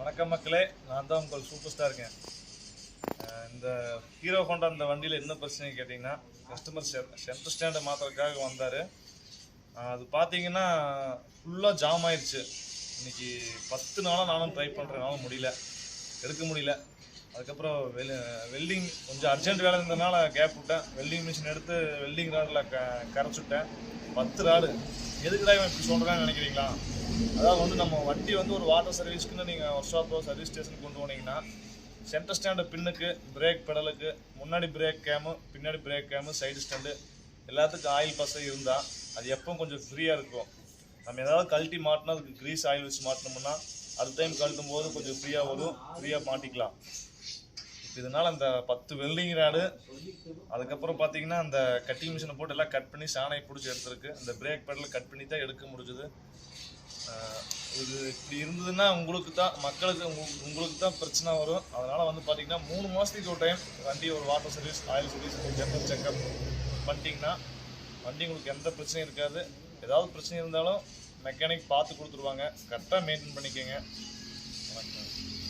வணக்கம் மக்களே, நான் தான் உங்கள் சூப்பர் ஸ்டார் இருக்கேன். இந்த ஹீரோ ஹோண்டா அந்த வண்டியில் என்ன பிரச்சனை கேட்டிங்கன்னா, கஸ்டமர் சென்டர் ஸ்டாண்டை மாற்றுறதுக்காக வந்தார். அது பார்த்தீங்கன்னா ஃபுல்லாக ஜாம் ஆயிடுச்சு. இன்னைக்கு 10 நாளாக நானும் ட்ரை பண்ணுறேன், முடியல, எடுக்க முடியல. அதுக்கப்புறம் வெல்டிங் கொஞ்சம் அர்ஜென்ட் வேலை இருந்ததுனால கேப் விட்டேன். வெல்டிங் மிஷின் எடுத்து வெல்டிங் ராடில் கரைச்சுட்டேன். 10 ராடு. எதுக்குடா இவன் இப்படி சொல்கிறான்னு நினைக்கிறீங்களா? அதாவது நம்ம வண்டி ஒரு வாட்டர் சர்வீஸ்க்குன்னு நீங்கள் ஒர்க் ஷாப்போ சர்வீஸ் ஸ்டேஷனுக்கு கொண்டு போனீங்கன்னா, சென்டர் ஸ்டாண்டு பின்னுக்கு, பிரேக் பெடலுக்கு, முன்னாடி பிரேக் கேமு, பின்னாடி பிரேக் கேமு, சைடு ஸ்டாண்டு எல்லாத்துக்கும் ஆயில் பசை இருந்தால் அது எப்பவும் கொஞ்சம் ஃப்ரீயாக இருக்கும். நம்ம ஏதாவது கழட்டி மாட்டினா அதுக்கு க்ரீஸ் ஆயில் வச்சு மாட்டினோம்னா அடுத்த டைம் கழட்டும் போது கொஞ்சம் ஃப்ரீயாக வரும், ஃப்ரீயாக மாட்டிக்கலாம். இப்போ இதனால் அந்த 10 வெல்டிங் ராடு, அதுக்கப்புறம் பார்த்தீங்கன்னா அந்த கட்டிங் மிஷினை போட்டு எல்லாம் கட் பண்ணி சாணை பிடிச்சி எடுத்துருக்கு. அந்த பிரேக் பெடலை கட் பண்ணி தான் எடுக்க முடிஞ்சுது. இது இப்படி இருந்ததுன்னா உங்களுக்கு தான் பிரச்சனை வரும். அதனால் பார்த்தீங்கன்னா 3 மாதத்துக்கு ஒரு டைம் வண்டி ஒரு water service, oil service, general checkup பண்ணிட்டீங்கன்னா வண்டி உங்களுக்கு எந்த பிரச்சனையும் இருக்காது. ஏதாவது பிரச்சனை இருந்தாலும் மெக்கானிக் பார்த்து கொடுத்துருவாங்க. கரெக்டாக மெயின்டைன் பண்ணிக்கோங்க. வணக்கம்.